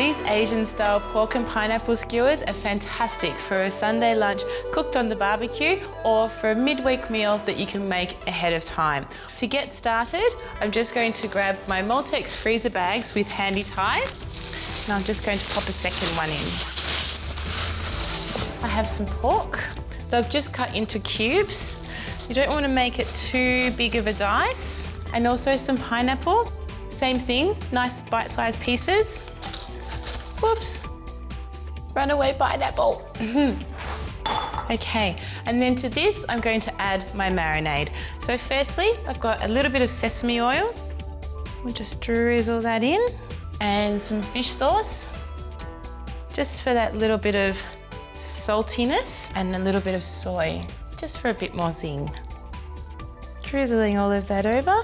These Asian-style pork and pineapple skewers are fantastic for a Sunday lunch cooked on the barbecue or for a midweek meal that you can make ahead of time. To get started, I'm just going to grab my Multex freezer bags with handy ties, and I'm just going to pop a second one in. I have some pork that I've just cut into cubes. You don't want to make it too big of a dice. And also some pineapple. Same thing, nice bite-sized pieces. Whoops, runaway pineapple. Okay, and then to this, I'm going to add my marinade. So firstly, I've got a little bit of sesame oil. We'll just drizzle that in. And some fish sauce, just for that little bit of saltiness, and a little bit of soy, just for a bit more zing. Drizzling all of that over.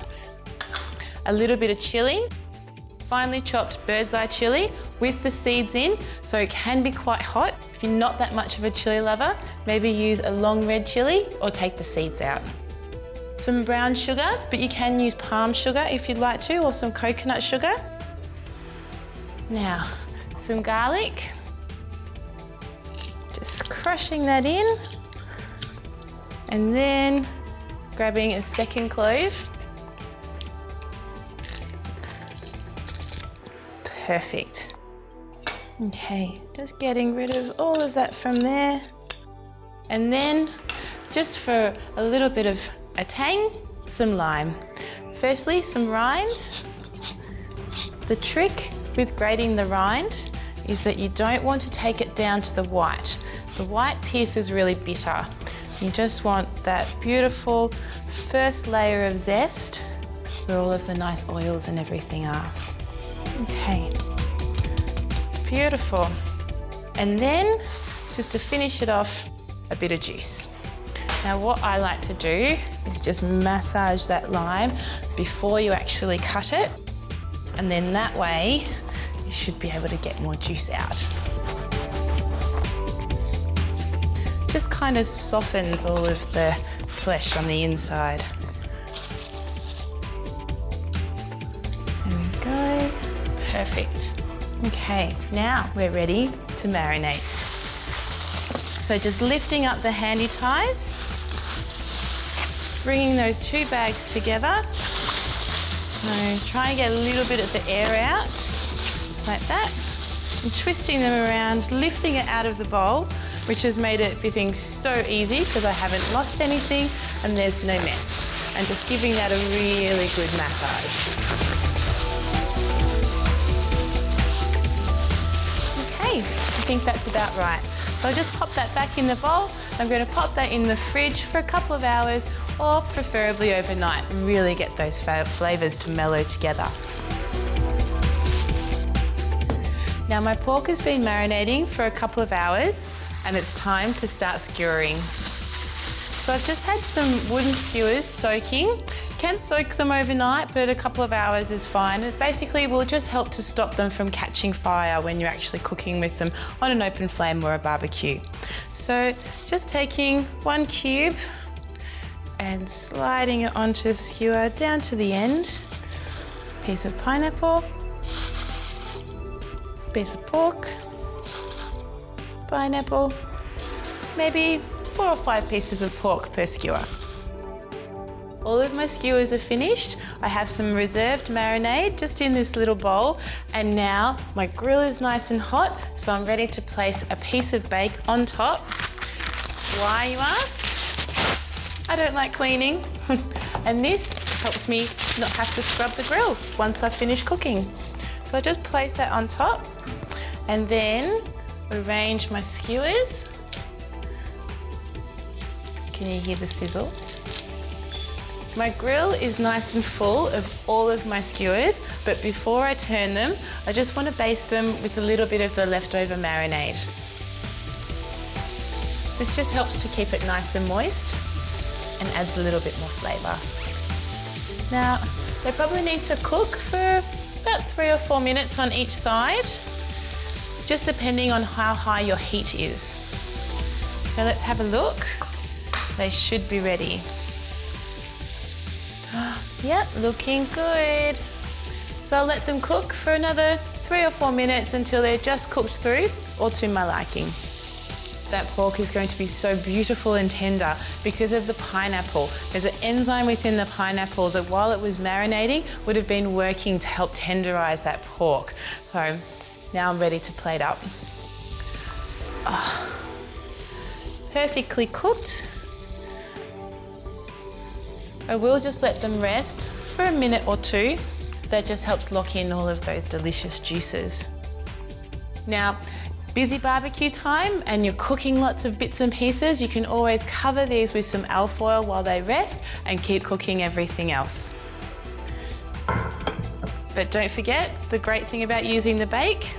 A little bit of chilli, finely chopped bird's eye chilli with the seeds in, so it can be quite hot. If you're not that much of a chilli lover, maybe use a long red chilli or take the seeds out. Some brown sugar, but you can use palm sugar if you'd like to, or some coconut sugar. Now, some garlic. Just crushing that in. And then grabbing a second clove. Perfect. Okay, just getting rid of all of that from there. And then, just for a little bit of a tang, some lime. Firstly, some rind. The trick with grating the rind is that you don't want to take it down to the white. The white pith is really bitter. You just want that beautiful first layer of zest where all of the nice oils and everything are. Okay, beautiful. And then, just to finish it off, a bit of juice. Now what I like to do is just massage that lime before you actually cut it, and then that way you should be able to get more juice out. Just kind of softens all of the flesh on the inside. There we go. Perfect. Okay, now we're ready to marinate. So just lifting up the handy ties, bringing those two bags together. So try and get a little bit of the air out, like that, and twisting them around, lifting it out of the bowl, which has made everything so easy because I haven't lost anything and there's no mess. And just giving that a really good massage. I think that's about right. So I'll just pop that back in the bowl. I'm going to pop that in the fridge for a couple of hours, or preferably overnight, and really get those flavours to mellow together. Now my pork has been marinating for a couple of hours, and it's time to start skewering. So I've just had some wooden skewers soaking. You can soak them overnight, but a couple of hours is fine. It basically will just help to stop them from catching fire when you're actually cooking with them on an open flame or a barbecue. So just taking one cube and sliding it onto a skewer down to the end. Piece of pineapple, piece of pork, pineapple, maybe 4 or 5 pieces of pork per skewer. All of my skewers are finished. I have some reserved marinade just in this little bowl, and now my grill is nice and hot, so I'm ready to place a piece of bake on top. Why, you ask? I don't like cleaning, and this helps me not have to scrub the grill once I've finished cooking. So I just place that on top, and then arrange my skewers. Can you hear the sizzle? My grill is nice and full of all of my skewers, but before I turn them, I just want to baste them with a little bit of the leftover marinade. This just helps to keep it nice and moist and adds a little bit more flavour. Now, they probably need to cook for about 3 or 4 minutes on each side, just depending on how high your heat is. So let's have a look. They should be ready. Yep, looking good. So I'll let them cook for another 3 or 4 minutes until they're just cooked through or to my liking. That pork is going to be so beautiful and tender because of the pineapple. There's an enzyme within the pineapple that while it was marinating would have been working to help tenderize that pork. So now I'm ready to plate up. Oh, perfectly cooked. I will just let them rest for a minute or two. That just helps lock in all of those delicious juices. Now, busy barbecue time and you're cooking lots of bits and pieces, you can always cover these with some alfoil while they rest and keep cooking everything else. But don't forget, the great thing about using the bake,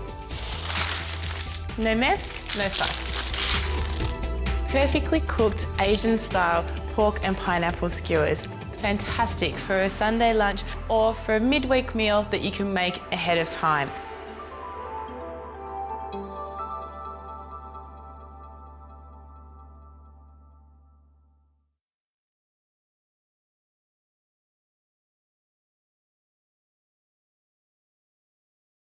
no mess, no fuss. Perfectly cooked Asian style pork and pineapple skewers. Fantastic for a Sunday lunch or for a midweek meal that you can make ahead of time.